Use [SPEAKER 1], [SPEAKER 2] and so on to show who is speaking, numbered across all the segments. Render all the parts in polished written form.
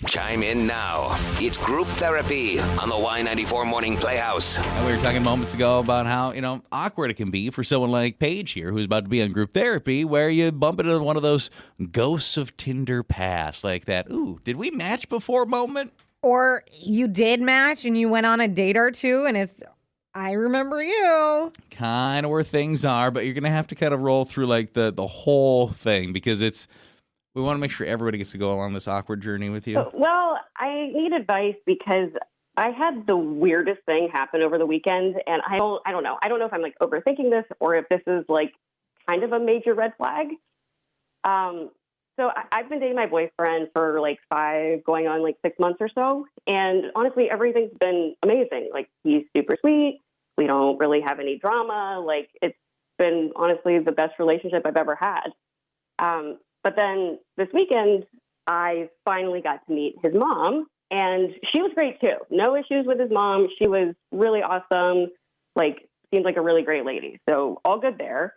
[SPEAKER 1] Chime in now. It's Group Therapy on the Y94 Morning Playhouse.
[SPEAKER 2] And we were talking moments ago about how, awkward it can be for someone like Paige here, who's about to be on group therapy, where you bump into one of those ghosts of Tinder past, like that, ooh, did we match before moment?
[SPEAKER 3] Or you did match and you went on a date or two and it's, I remember you.
[SPEAKER 2] Kind of where things are, but you're going to have to kind of roll through like the whole thing because we want to make sure everybody gets to go along this awkward journey with you.
[SPEAKER 4] Well, I need advice because I had the weirdest thing happen over the weekend, and I don't know. I don't know if I'm like overthinking this or if this is like kind of a major red flag. So I've been dating my boyfriend for like 5, going on like 6 months or so, and honestly, everything's been amazing. Like he's super sweet. We don't really have any drama. Like it's been honestly the best relationship I've ever had. But then this weekend, I finally got to meet his mom, and she was great too. No issues with his mom. She was really awesome, like seemed like a really great lady. So all good there.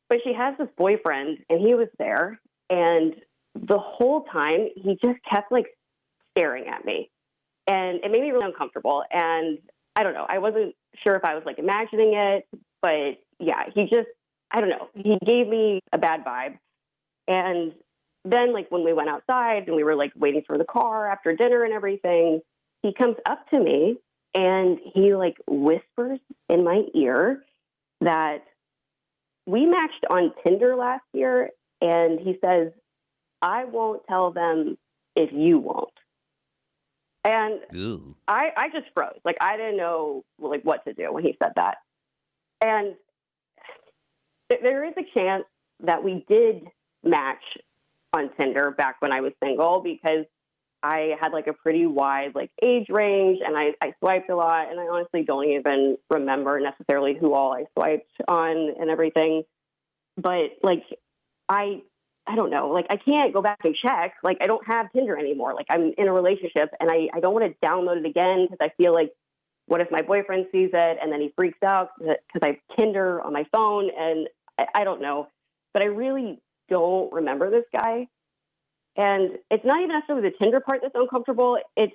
[SPEAKER 4] But she has this boyfriend, and he was there, and the whole time he just kept like staring at me, and it made me really uncomfortable. And I don't know. I wasn't sure if I was like imagining it, but yeah, I don't know. He gave me a bad vibe. And then, like, when we went outside and we were, like, waiting for the car after dinner and everything, he comes up to me and he, like, whispers in my ear that we matched on Tinder last year, and he says, I won't tell them if you won't. And I just froze. Like, I didn't know, like, what to do when he said that. And there is a chance that we did match on Tinder back when I was single because I had like a pretty wide like age range and I swiped a lot, and I honestly don't even remember necessarily who all I swiped on and everything. But like I don't know, like I can't go back and check. Like I don't have Tinder anymore. Like I'm in a relationship and I don't want to download it again because I feel like what if my boyfriend sees it and then he freaks out because I have Tinder on my phone, and I don't know. But I really don't remember this guy. And it's not even necessarily the Tinder part that's uncomfortable. It's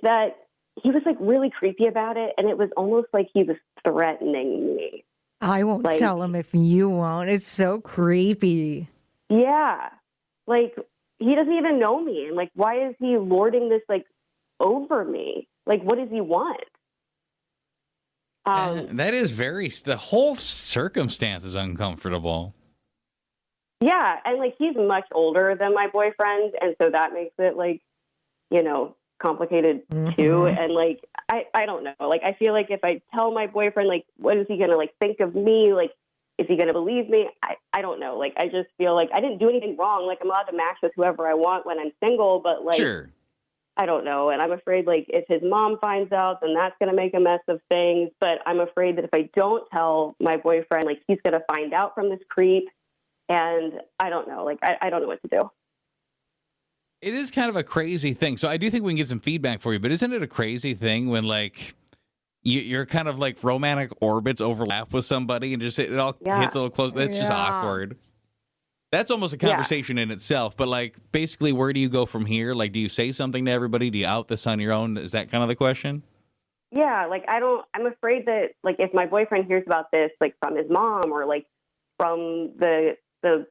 [SPEAKER 4] that he was like really creepy about it. And it was almost like he was threatening me.
[SPEAKER 3] I won't tell him if you won't. It's so creepy.
[SPEAKER 4] Yeah. Like he doesn't even know me. And like, why is he lording this like over me? Like, what does he want?
[SPEAKER 2] That is the whole circumstance is uncomfortable.
[SPEAKER 4] Yeah, and like he's much older than my boyfriend, and so that makes it like, complicated too. And like I don't know. Like I feel like if I tell my boyfriend, like, what is he gonna like think of me? Like, is he gonna believe me? I don't know. Like I just feel like I didn't do anything wrong. Like I'm allowed to match with whoever I want when I'm single, but like
[SPEAKER 2] sure.
[SPEAKER 4] I don't know. And I'm afraid like if his mom finds out, then that's gonna make a mess of things. But I'm afraid that if I don't tell my boyfriend, like he's gonna find out from this creep. And I don't know, like, I don't know what to do.
[SPEAKER 2] It is kind of a crazy thing. So I do think we can get some feedback for you, but isn't it a crazy thing when, like, you're kind of, like, romantic orbits overlap with somebody and just it all hits a little close? That's just awkward. That's almost a conversation in itself. But, like, basically, where do you go from here? Like, do you say something to everybody? Do you out this on your own? Is that kind of the question?
[SPEAKER 4] Yeah, like, I'm afraid that, like, if my boyfriend hears about this, like, from his mom or, like, from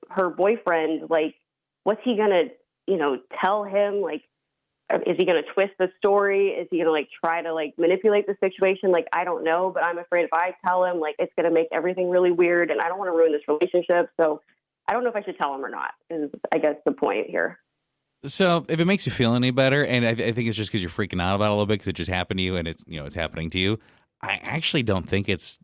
[SPEAKER 4] her boyfriend, like, what's he gonna, tell him? Like, is he gonna twist the story? Is he gonna like try to like manipulate the situation? Like, I don't know, but I'm afraid if I tell him, like, it's gonna make everything really weird, and I don't want to ruin this relationship. So I don't know if I should tell him or not. Is I guess the point here.
[SPEAKER 2] So if it makes you feel any better, and I think it's just because you're freaking out about it a little bit because it just happened to you, and it's it's happening to you. I actually don't think it's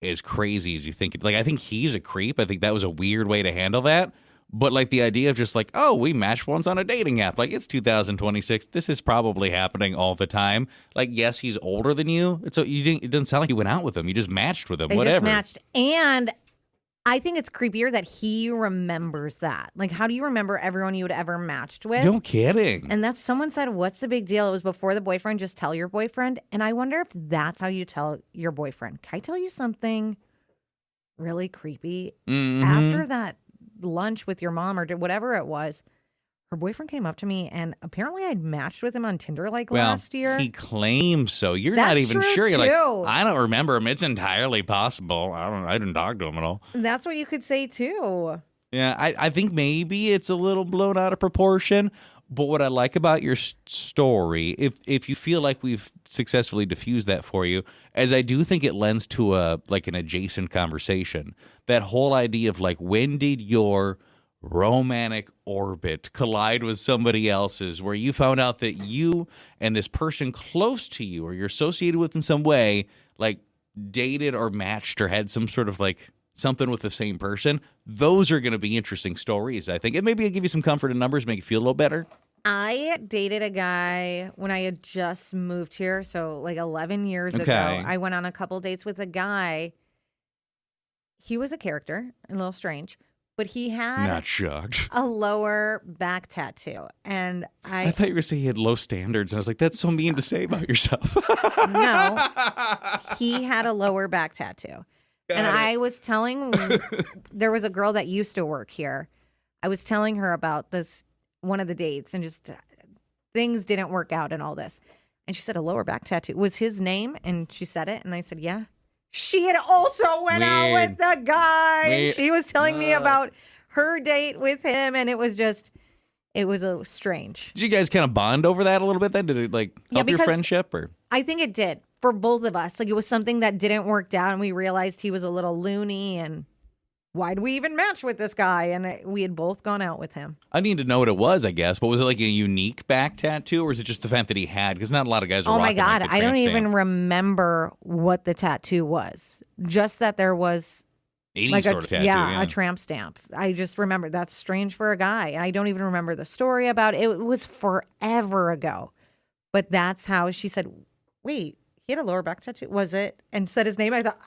[SPEAKER 2] as crazy as you think. Like, I think he's a creep. I think that was a weird way to handle that. But like the idea of just like, oh, we matched once on a dating app. Like, it's 2026. This is probably happening all the time. Like, yes, he's older than you. So it doesn't sound like you went out with him. You just matched with him.
[SPEAKER 3] They
[SPEAKER 2] whatever.
[SPEAKER 3] Just matched. And I think it's creepier that he remembers that. Like, how do you remember everyone you had ever matched with?
[SPEAKER 2] No kidding.
[SPEAKER 3] And that's someone said, what's the big deal? It was before the boyfriend. Just tell your boyfriend. And I wonder if that's how you tell your boyfriend. Can I tell you something really creepy?
[SPEAKER 2] Mm-hmm.
[SPEAKER 3] After that lunch with your mom or whatever it was, her boyfriend came up to me, and apparently I'd matched with him on Tinder like
[SPEAKER 2] Well,
[SPEAKER 3] last year.
[SPEAKER 2] he claims so. You're not
[SPEAKER 3] That's
[SPEAKER 2] even
[SPEAKER 3] true,
[SPEAKER 2] sure. You're
[SPEAKER 3] too.
[SPEAKER 2] like, I don't remember him. It's entirely possible. I didn't talk to him at all.
[SPEAKER 3] That's what you could say too.
[SPEAKER 2] Yeah, I think maybe it's a little blown out of proportion. But what I like about your story, if you feel like we've successfully diffused that for you, as I do think it lends to an adjacent conversation. That whole idea of like, when did your romantic orbit collide with somebody else's, where you found out that you and this person close to you or you're associated with in some way, like dated or matched or had some sort of like something with the same person. Those are going to be interesting stories, I think. And maybe it'll give you some comfort in numbers, make you feel a little better.
[SPEAKER 3] I dated a guy when I had just moved here, so like 11 years ago.
[SPEAKER 2] Okay.
[SPEAKER 3] I went on a couple dates with a guy. He was a character, a little strange, but he had
[SPEAKER 2] Not shocked.
[SPEAKER 3] a lower back tattoo. And
[SPEAKER 2] I thought you were going to say he had low standards. And I was like, that's so mean to say about yourself.
[SPEAKER 3] no, he had a lower back tattoo. And I was telling, there was a girl that used to work here. I was telling her about this, one of the dates, and just things didn't work out and all this. And she said a lower back tattoo was his name. And she said it. And I said, yeah. She had also went out with the guy. And she was telling me about her date with him. And it was a strange.
[SPEAKER 2] Did you guys kind of bond over that a little bit then? Did it like help your
[SPEAKER 3] because
[SPEAKER 2] friendship or?
[SPEAKER 3] I think it did for both of us. Like, it was something that didn't work out, and we realized he was a little loony, and why do we even match with this guy? And we had both gone out with him.
[SPEAKER 2] I need to know what it was, I guess. But was it like a unique back tattoo, or was it just the fact that he had? Because not a lot of guys are
[SPEAKER 3] Oh my
[SPEAKER 2] rocking, like,
[SPEAKER 3] God.
[SPEAKER 2] the
[SPEAKER 3] I don't
[SPEAKER 2] tramp
[SPEAKER 3] even
[SPEAKER 2] stamp.
[SPEAKER 3] remember what the tattoo was. Just that there was
[SPEAKER 2] 80s
[SPEAKER 3] like
[SPEAKER 2] sort of tattoo.
[SPEAKER 3] a tramp stamp. I just remember that's strange for a guy. And I don't even remember the story about it. It was forever ago. But that's how she said, wait, he had a lower back tattoo. Was it? And said his name. I thought,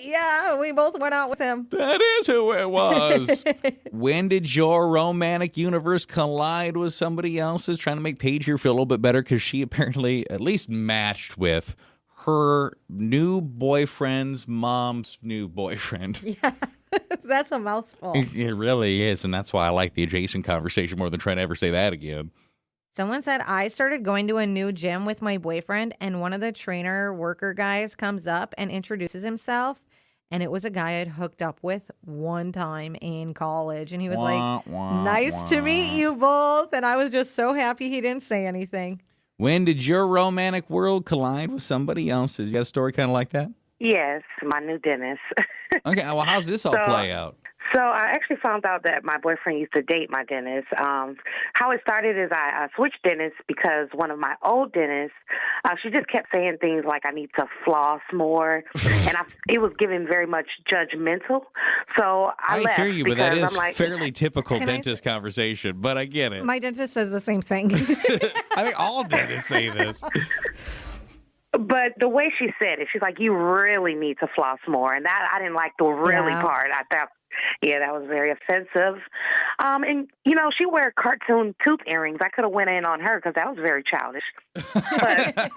[SPEAKER 3] yeah, we both went out with him.
[SPEAKER 2] That is who it was. When did your romantic universe collide with somebody else's? Trying to make Paige here feel a little bit better because she apparently at least matched with her new boyfriend's mom's new boyfriend.
[SPEAKER 3] Yeah, that's a mouthful.
[SPEAKER 2] It really is. And that's why I like the adjacent conversation more than trying to ever say that again.
[SPEAKER 3] Someone said, I started going to a new gym with my boyfriend, and one of the trainer worker guys comes up and introduces himself. And it was a guy I'd hooked up with one time in college. And he was like, nice to meet you both. And I was just so happy he didn't say anything.
[SPEAKER 2] When did your romantic world collide with somebody else's? You got a story kind of like that?
[SPEAKER 5] Yes, my new dentist.
[SPEAKER 2] Okay, well, how's this all play out?
[SPEAKER 5] So I actually found out that my boyfriend used to date my dentist. How it started is I switched dentists because one of my old dentists, she just kept saying things like I need to floss more, and it was giving very much judgmental. So I left.
[SPEAKER 2] Hear you, but that
[SPEAKER 5] because
[SPEAKER 2] is
[SPEAKER 5] I'm like,
[SPEAKER 2] fairly typical
[SPEAKER 3] Can I
[SPEAKER 2] dentist conversation, but I get it.
[SPEAKER 3] My dentist says the same thing.
[SPEAKER 2] I think all dentists say this.
[SPEAKER 5] But the way she said it, she's like, you really need to floss more. And that I didn't like the really part. I thought, yeah, that was very offensive. And, you know, she wear cartoon tooth earrings. I could have went in on her because that was very childish. But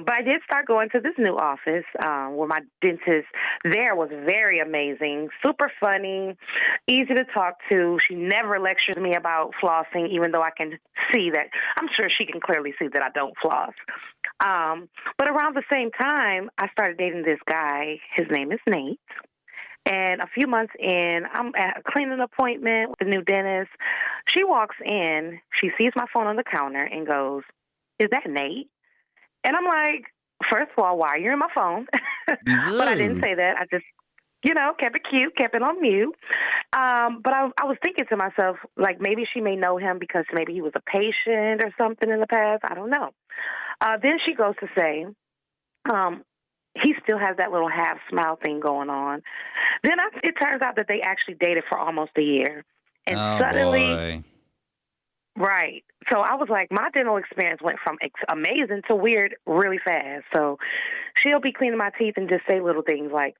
[SPEAKER 5] but I did start going to this new office where my dentist there was very amazing, super funny, easy to talk to. She never lectures me about flossing, even though I can see that. I'm sure she can clearly see that I don't floss. But around the same time, I started dating this guy. His name is Nate. And a few months in, I'm at a cleaning appointment with the new dentist. She walks in, she sees my phone on the counter and goes, "Is that Nate?" And I'm like, first of all, why are you in my phone? But I didn't say that. I just, kept it cute, kept it on mute. But I was thinking to myself, like, maybe she may know him because maybe he was a patient or something in the past. I don't know. Then she goes to say, he still has that little half smile thing going on. Then it turns out that they actually dated for almost a year. And suddenly...
[SPEAKER 2] Boy.
[SPEAKER 5] Right. So I was like, my dental experience went from amazing to weird really fast. So she'll be cleaning my teeth and just say little things like,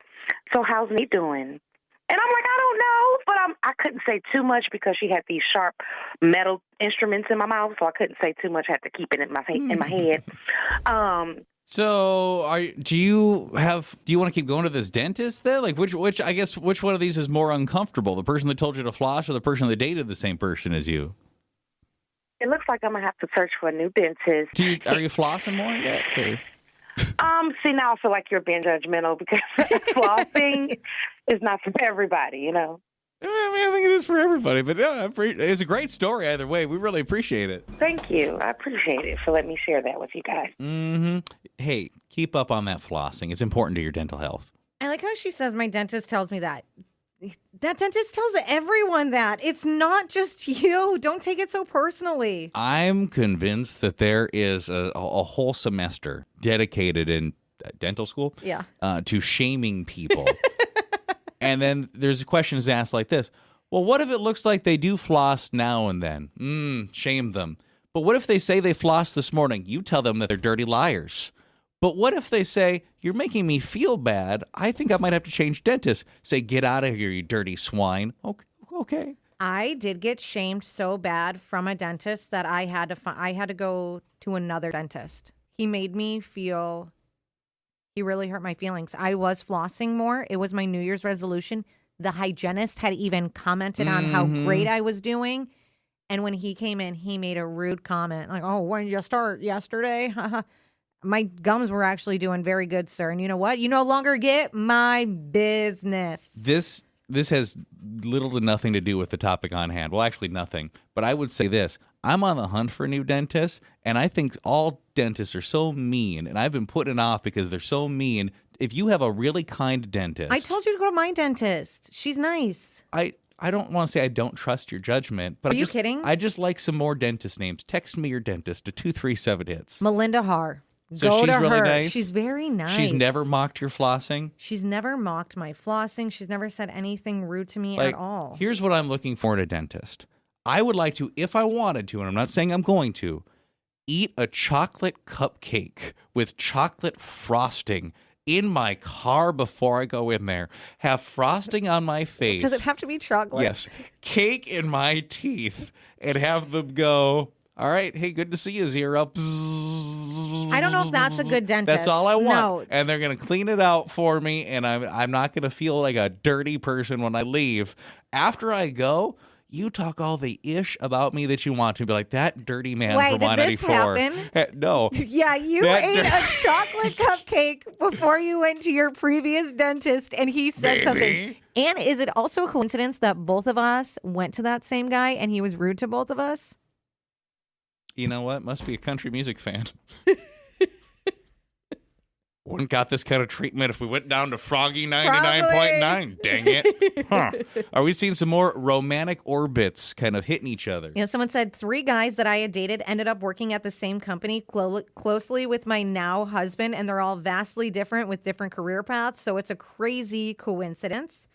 [SPEAKER 5] "So how's Nate doing?" And I'm like, I don't know, but I couldn't say too much because she had these sharp metal instruments in my mouth, so I couldn't say too much. I had to keep it in my head.
[SPEAKER 2] So, do you want to keep going to this dentist then? Like, which one of these is more uncomfortable? The person that told you to floss, or the person that dated the same person as you?
[SPEAKER 5] It looks like I'm going to have to search for a new dentist.
[SPEAKER 2] Are you flossing more yet? Or?
[SPEAKER 5] See, now I feel like you're being judgmental because flossing is not for everybody, you know.
[SPEAKER 2] I think it is for everybody, but yeah, it's a great story either way. We really appreciate it.
[SPEAKER 5] Thank you. I appreciate it for letting me share that with you guys.
[SPEAKER 2] Mm-hmm. Hey, keep up on that flossing. It's important to your dental health.
[SPEAKER 3] I like how she says my dentist tells me that. That dentist tells everyone that. It's not just you. Don't take it so personally.
[SPEAKER 2] I'm convinced that there is a whole semester dedicated in dental school to shaming people. And then there's a question is asked like this. Well, what if it looks like they do floss now and then? Shame them. But what if they say they flossed this morning? You tell them that they're dirty liars. But what if they say, you're making me feel bad. I think I might have to change dentists. Say, get out of here, you dirty swine. Okay.
[SPEAKER 3] I did get shamed so bad from a dentist that I had to go to another dentist. He made me feel... He really hurt my feelings. I was flossing more. It was my New Year's resolution. The hygienist had even commented on how great I was doing. And when he came in, he made a rude comment like, oh, when did you start? Yesterday? My gums were actually doing very good, sir. And you know what? You no longer get my business.
[SPEAKER 2] This has little to nothing to do with the topic on hand. Well, actually nothing. But I would say this. I'm on the hunt for a new dentist, and I think all dentists are so mean, and I've been putting it off because they're so mean. If you have a really kind dentist...
[SPEAKER 3] I told you to go to my dentist. She's nice.
[SPEAKER 2] I don't want to say I don't trust your judgment, but
[SPEAKER 3] Are you kidding?
[SPEAKER 2] I just like some more dentist names. Text me your dentist to 237-HITS.
[SPEAKER 3] Melinda Haar.
[SPEAKER 2] So
[SPEAKER 3] go
[SPEAKER 2] she's
[SPEAKER 3] to
[SPEAKER 2] really
[SPEAKER 3] her.
[SPEAKER 2] nice?
[SPEAKER 3] She's very nice.
[SPEAKER 2] She's never mocked your flossing?
[SPEAKER 3] She's never mocked my flossing. She's never said anything rude to me at all.
[SPEAKER 2] Here's what I'm looking for in a dentist. I would like to, if I wanted to, and I'm not saying I'm going to, eat a chocolate cupcake with chocolate frosting in my car before I go in there. Have frosting on my face.
[SPEAKER 3] Does it have to be chocolate?
[SPEAKER 2] Yes. Cake in my teeth and have them go, all right, hey, good to see you, Zero.
[SPEAKER 3] I don't know if that's a good dentist.
[SPEAKER 2] That's all I want.
[SPEAKER 3] No.
[SPEAKER 2] And they're going to clean it out for me, and I'm not going to feel like a dirty person when I leave. After I go, you talk all the ish about me that you want to. Be like, that dirty man
[SPEAKER 3] Wait,
[SPEAKER 2] from
[SPEAKER 3] did this
[SPEAKER 2] Y94.
[SPEAKER 3] happen?
[SPEAKER 2] No.
[SPEAKER 3] Yeah, you ate a chocolate cupcake before you went to your previous dentist, and he said something. And is it also a coincidence that both of us went to that same guy, and he was rude to both of us?
[SPEAKER 2] You know what? Must be a country music fan. Wouldn't got this kind of treatment if we went down to Froggy 99.9. Dang it. Huh. Are we seeing some more romantic orbits kind of hitting each other?
[SPEAKER 3] You know, someone said 3 guys that I had dated ended up working at the same company closely with my now husband, and they're all vastly different with different career paths. So it's a crazy coincidence.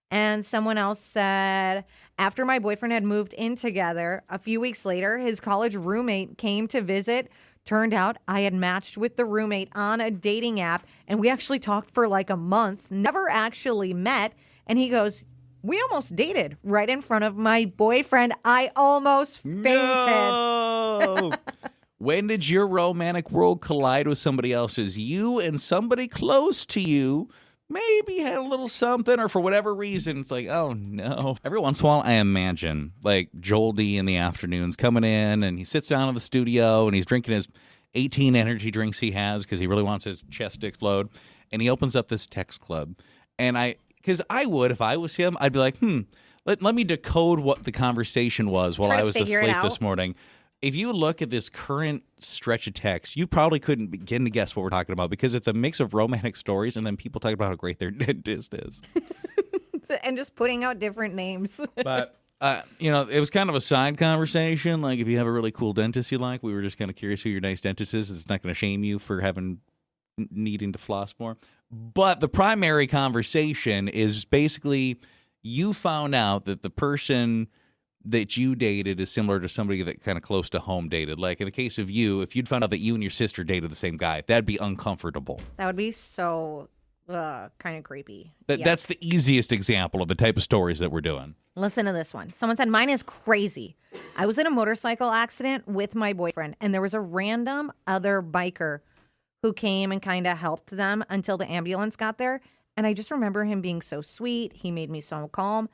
[SPEAKER 3] And someone else said, after my boyfriend had moved in together, a few weeks later, his college roommate came to visit. Turned out I had matched with the roommate on a dating app, and we actually talked for like a month, never actually met. And he goes, we almost dated right in front of my boyfriend. I almost fainted.
[SPEAKER 2] No. When did your romantic world collide with somebody else's? You and somebody close to you maybe had a little something, or for whatever reason, it's like, oh no. Every once in a while, I imagine like Joel D in the afternoons coming in, and he sits down in the studio and he's drinking his 18 energy drinks he has because he really wants his chest to explode. And he opens up this text club. And because I would, if I was him, I'd be like, let me decode what the conversation was while I was asleep this morning. If you look at this current stretch of text, you probably couldn't begin to guess what we're talking about because it's a mix of romantic stories and then people talking about how great their dentist is.
[SPEAKER 3] And just putting out different names.
[SPEAKER 2] But, it was kind of a side conversation. Like, if you have a really cool dentist you like, we were just kind of curious who your nice dentist is. It's not going to shame you for needing to floss more. But the primary conversation is basically you found out that the person that you dated is similar to somebody that kind of close to home dated. Like in the case of you, if you'd found out that you and your sister dated the same guy, that'd be uncomfortable.
[SPEAKER 3] That would be so kind of creepy.
[SPEAKER 2] That's the easiest example of the type of stories that we're doing.
[SPEAKER 3] Listen to this one. Someone said, mine is crazy. I was in a motorcycle accident with my boyfriend, and there was a random other biker who came and kind of helped them until the ambulance got there. And I just remember him being so sweet. He made me so calm.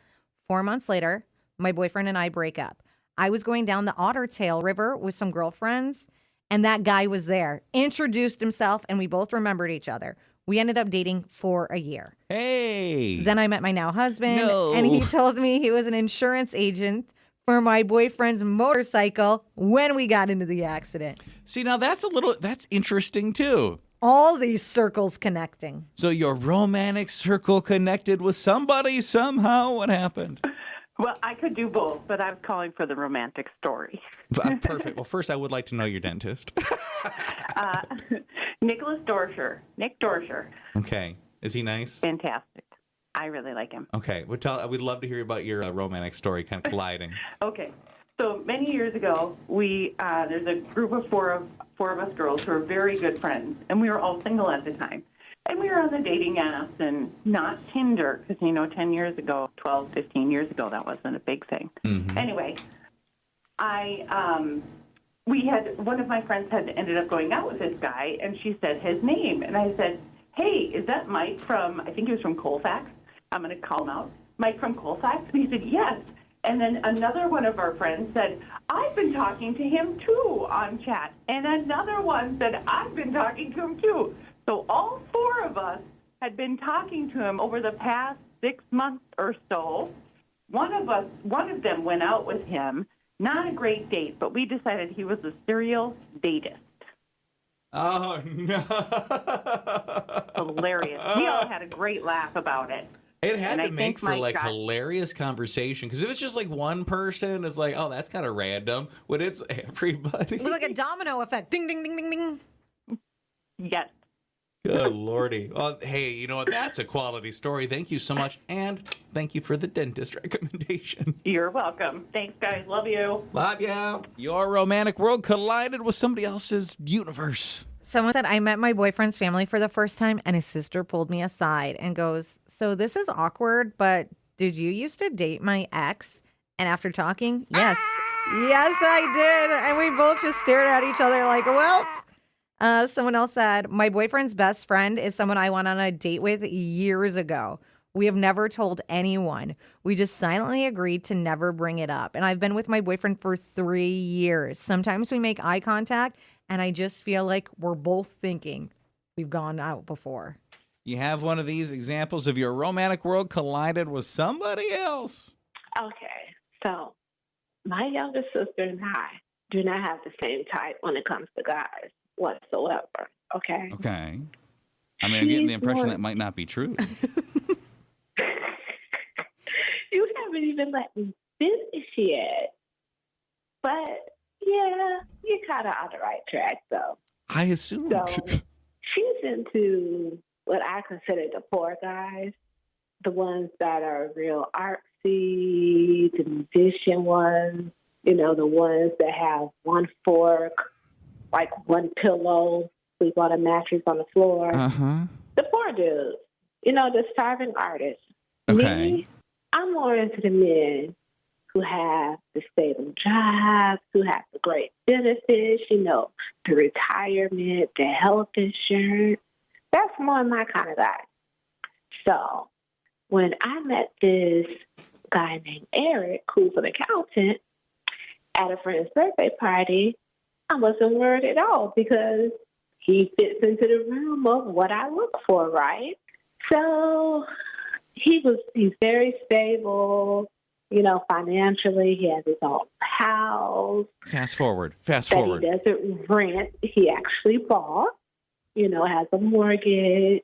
[SPEAKER 3] 4 months later, my boyfriend and I break up. I was going down the Otter Tail River with some girlfriends, and that guy was there, introduced himself, and we both remembered each other. We ended up dating for a year.
[SPEAKER 2] Hey.
[SPEAKER 3] Then I met my now husband,
[SPEAKER 2] No.
[SPEAKER 3] and he told me he was an insurance agent for my boyfriend's motorcycle when we got into the accident.
[SPEAKER 2] See, now that's interesting too.
[SPEAKER 3] All these circles connecting.
[SPEAKER 2] So your romantic circle connected with somebody somehow. What happened?
[SPEAKER 6] Well, I could do both, but I was calling for the romantic story.
[SPEAKER 2] Perfect. Well, first I would like to know your dentist.
[SPEAKER 6] Nicholas Dorsher. Nick Dorsher.
[SPEAKER 2] Okay. Is he nice?
[SPEAKER 6] Fantastic. I really like him.
[SPEAKER 2] Okay. We'd love to hear about your romantic story kind of colliding.
[SPEAKER 6] Okay. So many years ago, there's a group of four of us girls who are very good friends, and we were all single at the time. And we were on the dating apps and not Tinder, because, 10 years ago, 12, 15 years ago, that wasn't a big thing.
[SPEAKER 2] Mm-hmm.
[SPEAKER 6] Anyway, one of my friends had ended up going out with this guy, and she said his name. And I said, hey, is that Mike from, I think he was from Colfax. I'm going to call him out. Mike from Colfax? And he said, yes. And then another one of our friends said, I've been talking to him too on chat. And another one said, I've been talking to him too. So all four of us had been talking to him over the past 6 months or so. One of them went out with him. Not a great date, but we decided he was a serial datist.
[SPEAKER 2] Oh, no.
[SPEAKER 6] Hilarious. We all had a great laugh about it.
[SPEAKER 2] It had
[SPEAKER 6] And
[SPEAKER 2] to
[SPEAKER 6] I
[SPEAKER 2] make
[SPEAKER 6] think
[SPEAKER 2] for
[SPEAKER 6] Mike
[SPEAKER 2] like
[SPEAKER 6] got-
[SPEAKER 2] hilarious conversation, because if it's just like one person, it's like, oh, that's kind of random. When it's everybody,
[SPEAKER 3] It was like a domino effect. Ding, ding, ding, ding, ding.
[SPEAKER 6] Yes.
[SPEAKER 2] good lordy. Well, hey, you know what? That's a quality story. Thank you so much, and thank you for the dentist recommendation.
[SPEAKER 6] You're welcome. Thanks, guys. Love you.
[SPEAKER 2] Love ya. Your romantic world collided with somebody else's universe.
[SPEAKER 3] Someone said, I met my boyfriend's family for the first time, and his sister pulled me aside and goes, so this is awkward, but did you used to date my ex? And after talking, yes. Yes, I did. And we both just stared at each other like, well. Someone else said, my boyfriend's best friend is someone I went on a date with years ago. We have never told anyone. We just silently agreed to never bring it up. And I've been with my boyfriend for 3 years. Sometimes we make eye contact, and I just feel like we're both thinking we've gone out before.
[SPEAKER 2] You have one of these examples of your romantic world collided with somebody else.
[SPEAKER 7] Okay, so my younger sister and I do not have the same type when it comes to guys whatsoever. Okay.
[SPEAKER 2] Okay. I mean, I'm getting the
[SPEAKER 7] She's
[SPEAKER 2] impression
[SPEAKER 7] more-
[SPEAKER 2] that might not be true.
[SPEAKER 7] You haven't even let me finish yet. But yeah, you're kind of on the right track, though.
[SPEAKER 2] I assumed.
[SPEAKER 7] So she's into what I consider the poor guys, the ones that are real artsy, the musician ones, the ones that have one fork, like one pillow, sleep on a mattress on the floor.
[SPEAKER 2] Uh-huh.
[SPEAKER 7] The poor dudes, the starving artists.
[SPEAKER 2] Okay.
[SPEAKER 7] Me, I'm more into the men who have the stable jobs, who have the great benefits, the retirement, the health insurance. That's more my kind of guy. So when I met this guy named Eric, who's an accountant, at a friend's birthday party, I wasn't worried at all because he fits into the realm of what I look for, right? So he's very stable, financially. He has his own house.
[SPEAKER 2] Fast forward.
[SPEAKER 7] That he doesn't rent. He actually bought, has a mortgage.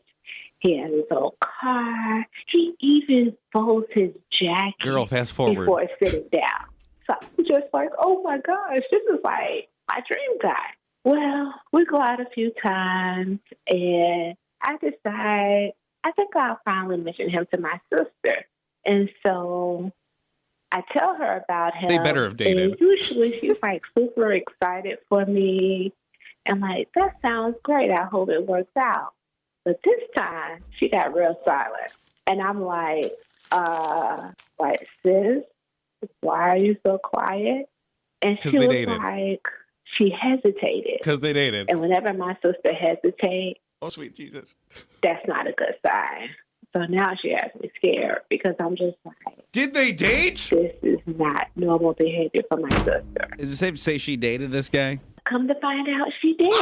[SPEAKER 7] He has his own car. He even folds his jacket
[SPEAKER 2] Girl, fast forward.
[SPEAKER 7] before sitting down. So I'm just like, oh my gosh, this is like my dream guy. Well, we go out a few times, and I decide I think I'll finally mention him to my sister. And so I tell her about him.
[SPEAKER 2] They better have dated.
[SPEAKER 7] And usually she's like super excited for me. And like, that sounds great. I hope it works out. But this time she got real silent. And I'm like, sis, why are you so quiet? And
[SPEAKER 2] 'Cause
[SPEAKER 7] she
[SPEAKER 2] they
[SPEAKER 7] was
[SPEAKER 2] dated.
[SPEAKER 7] like, she hesitated.
[SPEAKER 2] Because they dated.
[SPEAKER 7] And whenever my sister hesitates,
[SPEAKER 2] Oh, sweet Jesus.
[SPEAKER 7] that's not a good sign. So now she has me scared because I'm just like,
[SPEAKER 2] Did they date?
[SPEAKER 7] this is not normal behavior for my sister.
[SPEAKER 8] Is it safe to say she dated this guy?
[SPEAKER 7] Come to find out, she did.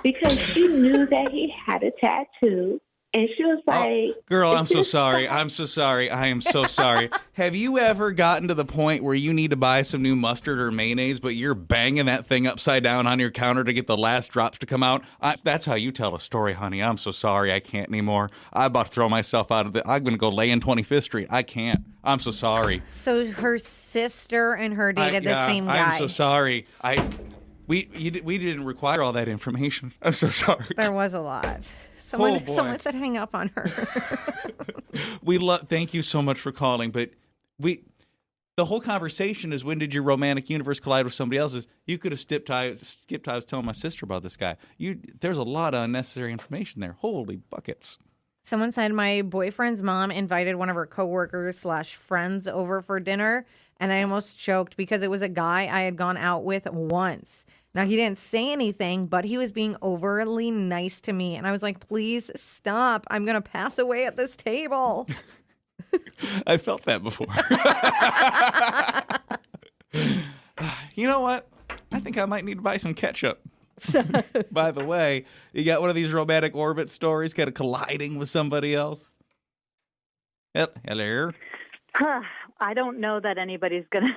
[SPEAKER 7] Because she knew that he had a tattoo. And she was like,
[SPEAKER 2] Girl, I'm
[SPEAKER 7] "Is
[SPEAKER 2] so
[SPEAKER 7] this
[SPEAKER 2] sorry. I'm so sorry. I am so sorry. Have you ever gotten to the point where you need to buy some new mustard or mayonnaise, but you're banging that thing upside down on your counter to get the last drops to come out? That's how you tell a story, honey. I'm so sorry. I can't anymore. I'm about to throw myself out of the... I'm going to go lay in 25th Street. I can't. I'm so sorry.
[SPEAKER 3] So her sister and her dated the same guy.
[SPEAKER 2] I'm so sorry. We didn't require all that information. I'm so sorry.
[SPEAKER 3] There was a lot.
[SPEAKER 2] boy.
[SPEAKER 3] Someone said hang up on her.
[SPEAKER 2] Thank you so much for calling, but the whole conversation is, when did your romantic universe collide with somebody else's? You could have skipped. I was telling my sister about this guy. There's a lot of unnecessary information there. Holy buckets.
[SPEAKER 3] Someone said my boyfriend's mom invited one of her coworkers / friends over for dinner, and I almost choked because it was a guy I had gone out with once. Now, he didn't say anything, but he was being overly nice to me. And I was like, please stop. I'm going to pass away at this table.
[SPEAKER 2] I felt that before. You know what? I think I might need to buy some ketchup. By the way, you got one of these romantic orbit stories, kind of colliding with somebody else? Hello?
[SPEAKER 9] I don't know that anybody's gonna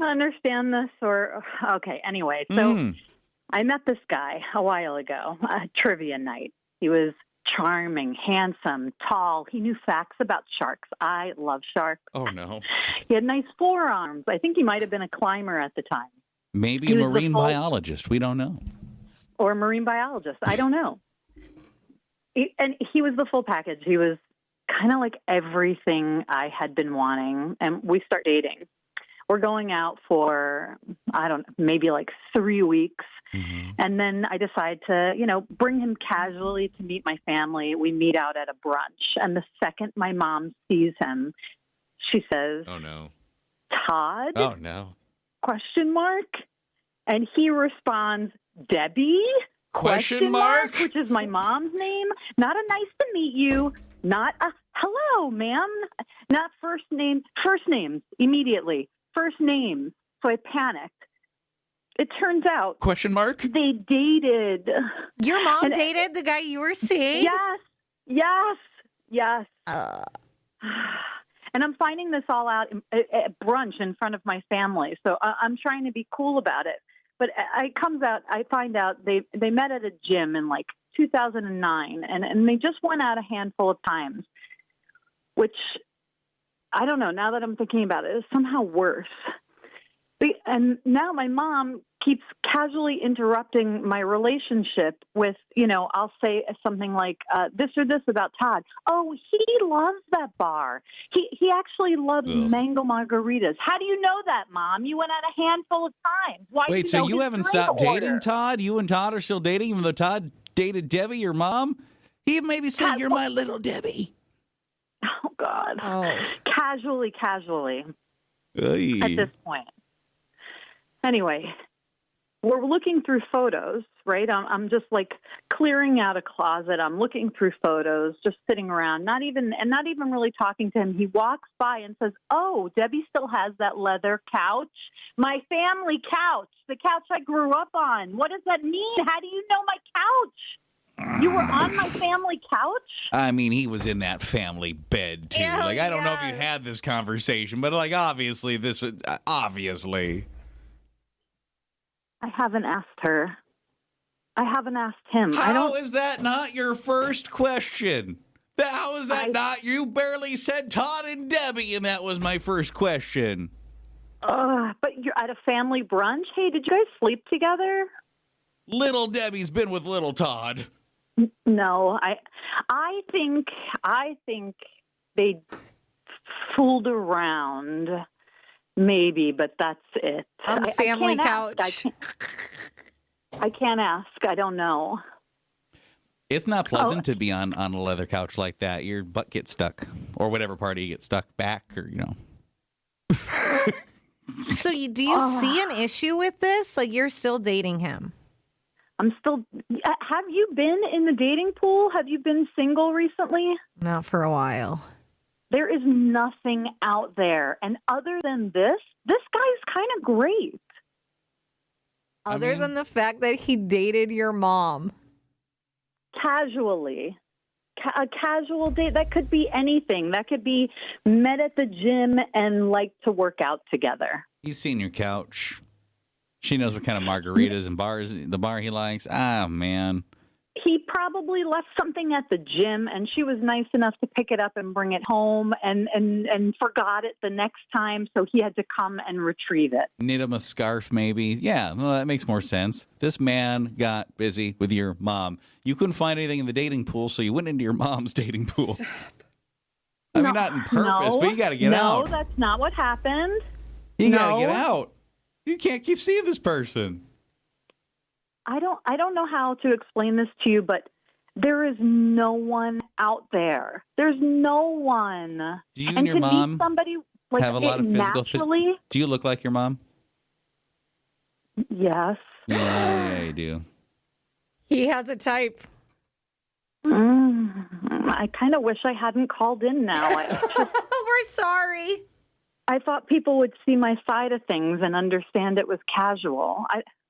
[SPEAKER 9] understand this, or okay. Anyway, so I met this guy a while ago, trivia night. He was charming, handsome, tall. He knew facts about sharks. I love sharks.
[SPEAKER 2] Oh no!
[SPEAKER 9] He had nice forearms. I think he might have been a climber at the time.
[SPEAKER 2] Maybe
[SPEAKER 9] He
[SPEAKER 2] a
[SPEAKER 9] was the
[SPEAKER 2] marine
[SPEAKER 9] full-
[SPEAKER 2] biologist. We don't know.
[SPEAKER 9] Or a marine biologist. I don't know. And he was the full package. He was kind of like everything I had been wanting. And we start dating. We're going out for, maybe like 3 weeks.
[SPEAKER 2] Mm-hmm.
[SPEAKER 9] And then I decide to, bring him casually to meet my family. We meet out at a brunch. And the second my mom sees him, she says,
[SPEAKER 2] Oh no!
[SPEAKER 9] Todd?
[SPEAKER 2] Oh no!
[SPEAKER 9] Question mark? And he responds, Debbie?
[SPEAKER 2] Question mark?
[SPEAKER 9] Which is my mom's name. Not a nice to meet you. Not a hello, ma'am. Not first name. First names immediately. First names. So I panicked. It turns out
[SPEAKER 2] Question mark?
[SPEAKER 9] they dated.
[SPEAKER 3] Your mom
[SPEAKER 9] And-
[SPEAKER 3] dated the guy you were seeing?
[SPEAKER 9] Yes. And I'm finding this all out at brunch in front of my family. So I'm trying to be cool about it. But I find out they met at a gym in like 2009, and they just went out a handful of times, which I don't know. Now that I'm thinking about it, is somehow worse. And now my mom keeps casually interrupting my relationship with, I'll say something like this or this about Todd. Oh, he loves that bar. He actually loves mango margaritas. How do you know that, Mom? You went out a handful of times. Why do
[SPEAKER 2] Wait, so
[SPEAKER 9] know
[SPEAKER 2] you
[SPEAKER 9] his
[SPEAKER 2] haven't
[SPEAKER 9] drink
[SPEAKER 2] stopped
[SPEAKER 9] order?
[SPEAKER 2] dating Todd? You and Todd are still dating, even though Todd dated Debbie, your mom? He maybe said, "You're my little Debbie."
[SPEAKER 9] Oh, God.
[SPEAKER 3] Oh.
[SPEAKER 9] Casually at this point. Anyway, we're looking through photos, right? I'm just like clearing out a closet. I'm looking through photos, just sitting around, not even really talking to him. He walks by and says, "Oh, Debbie still has that leather couch, my family couch, the couch I grew up on. What does that mean? How do you know my couch? You were on my family couch?"
[SPEAKER 2] I mean, he was in that family bed, too.
[SPEAKER 3] Hell
[SPEAKER 2] I don't know if you
[SPEAKER 3] yes.
[SPEAKER 2] had this conversation, but, obviously this was... Obviously.
[SPEAKER 9] I haven't asked her. I haven't asked him.
[SPEAKER 2] How is that not your first question? How is that not? You barely said Todd and Debbie, and that was my first question.
[SPEAKER 9] But you're at a family brunch? Hey, did you guys sleep together?
[SPEAKER 2] Little Debbie's been with little Todd.
[SPEAKER 9] No, I think they fooled around, maybe, but that's it.
[SPEAKER 3] On the
[SPEAKER 9] I
[SPEAKER 3] family
[SPEAKER 9] can't
[SPEAKER 3] couch.
[SPEAKER 9] I can't ask. I don't know.
[SPEAKER 2] It's not pleasant to be on a leather couch like that. Your butt gets stuck, or whatever part you get stuck back, or
[SPEAKER 3] So do you see an issue with this? Like, you're still dating him?
[SPEAKER 9] I'm still. Have you been in the dating pool? Have you been single recently?
[SPEAKER 3] Not for a while.
[SPEAKER 9] There is nothing out there. And other than this guy's kind of great.
[SPEAKER 3] Other than the fact that he dated your mom.
[SPEAKER 9] Casually. A casual date. That could be anything. That could be met at the gym and like to work out together.
[SPEAKER 2] He's seen your couch. She knows what kind of margaritas and the bar he likes. Ah, man.
[SPEAKER 9] He probably left something at the gym, and she was nice enough to pick it up and bring it home and forgot it the next time, so he had to come and retrieve it.
[SPEAKER 2] Knit him a scarf, maybe. Yeah, well, that makes more sense. This man got busy with your mom. You couldn't find anything in the dating pool, so you went into your mom's dating pool. I mean, not on purpose, but you got to get out.
[SPEAKER 9] No, that's not what happened.
[SPEAKER 2] You got to get out. You can't keep seeing this person.
[SPEAKER 9] I don't know how to explain this to you, but there is no one out there. There's no one.
[SPEAKER 2] Do you and your mom
[SPEAKER 9] somebody like
[SPEAKER 2] have a lot of physical?
[SPEAKER 9] Naturally,
[SPEAKER 2] do you look like your mom?
[SPEAKER 9] Yes.
[SPEAKER 2] Yeah, you do.
[SPEAKER 3] He has a type.
[SPEAKER 9] I kind of wish I hadn't called in now.
[SPEAKER 3] We're sorry.
[SPEAKER 9] I thought people would see my side of things and understand it was casual.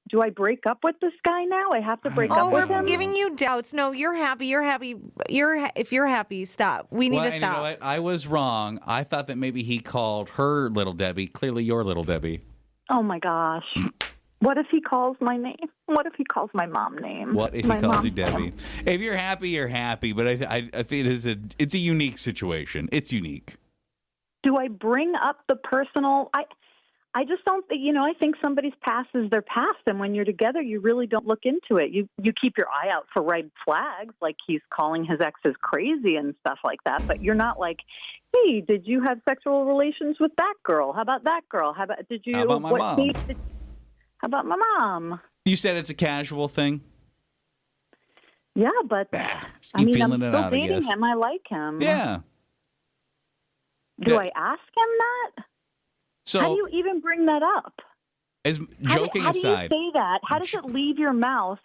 [SPEAKER 9] Do I break up with this guy now? I have to break up with him?
[SPEAKER 3] We're giving you doubts. No, you're happy. You're happy. If you're happy, stop. We need to stop.
[SPEAKER 2] You know what? I was wrong. I thought that maybe he called her Little Debbie. Clearly, your Little Debbie.
[SPEAKER 9] Oh, my gosh. What if he calls my name? What if he calls my mom name?
[SPEAKER 2] What if he calls you Debbie? If you're happy, you're happy. But I think it's a unique situation. It's unique.
[SPEAKER 9] Do I bring up the personal? I just don't, I think somebody's past is their past. And when you're together, you really don't look into it. You keep your eye out for red flags, like he's calling his exes crazy and stuff like that. But you're not like, hey, did you have sexual relations with that girl? How about that girl? How about
[SPEAKER 2] my mom?
[SPEAKER 9] How about my mom?
[SPEAKER 2] You said it's a casual thing?
[SPEAKER 9] Yeah, but I'm still dating him. I like him.
[SPEAKER 2] Yeah.
[SPEAKER 9] Do I ask him that?
[SPEAKER 2] So,
[SPEAKER 9] how do you even bring that up?
[SPEAKER 2] As joking aside,
[SPEAKER 9] how do you say that? How does it leave your mouth,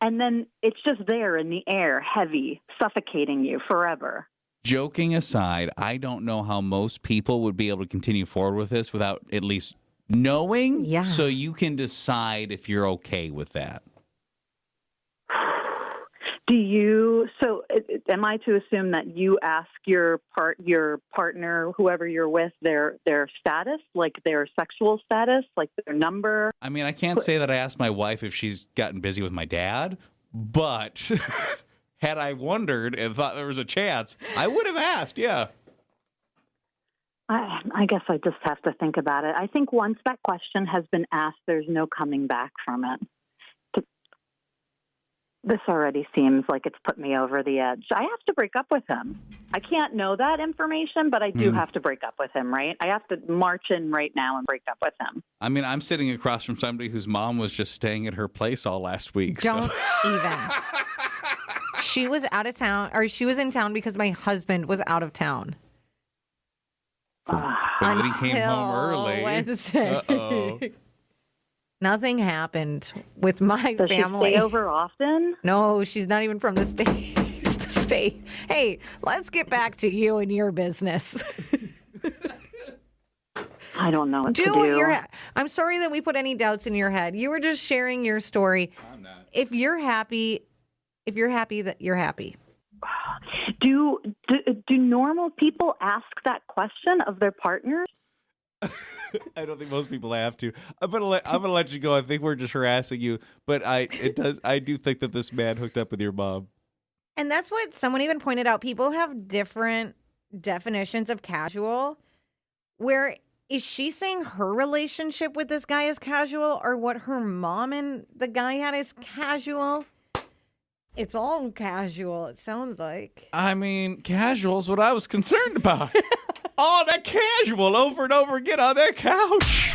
[SPEAKER 9] and then it's just there in the air, heavy, suffocating you forever?
[SPEAKER 2] Joking aside, I don't know how most people would be able to continue forward with this without at least knowing.
[SPEAKER 3] Yeah.
[SPEAKER 2] So you can decide if you're okay with that.
[SPEAKER 9] Am I to assume that you ask your partner, whoever you're with, their status, like their sexual status, like their number?
[SPEAKER 2] I mean, I can't say that I asked my wife if she's gotten busy with my dad, but had I wondered and thought there was a chance, I would have asked, yeah.
[SPEAKER 9] I guess I just have to think about it. I think once that question has been asked, there's no coming back from it. This already seems like it's put me over the edge. I have to break up with him. I can't know that information, but I do have to break up with him, right? I have to march in right now and break up with him.
[SPEAKER 2] I mean, I'm sitting across from somebody whose mom was just staying at her place all last week.
[SPEAKER 3] Don't even. She was out of town, or she was in town because my husband was out of town.
[SPEAKER 2] But then he came home early.
[SPEAKER 3] Wednesday.
[SPEAKER 2] Uh-oh.
[SPEAKER 3] Nothing happened with my
[SPEAKER 9] Does
[SPEAKER 3] family.
[SPEAKER 9] She stay over often?
[SPEAKER 3] No, she's not even from the state. Hey, let's get back to you and your business.
[SPEAKER 9] I don't know what to do.
[SPEAKER 3] What I'm sorry that we put any doubts in your head. You were just sharing your story.
[SPEAKER 2] I'm not.
[SPEAKER 3] If you're happy, that you're happy.
[SPEAKER 9] Do normal people ask that question of their partners?
[SPEAKER 2] I don't think most people have to. I'm gonna let you go. I think we're just harassing you, but I do think that this man hooked up with your mom.
[SPEAKER 3] And that's what someone even pointed out. People have different definitions of casual. Where is she saying her relationship with this guy is casual, or what her mom and the guy had is casual? It's all casual, it sounds like.
[SPEAKER 2] I mean, casual is what I was concerned about. Oh, that casual over and over again on that couch.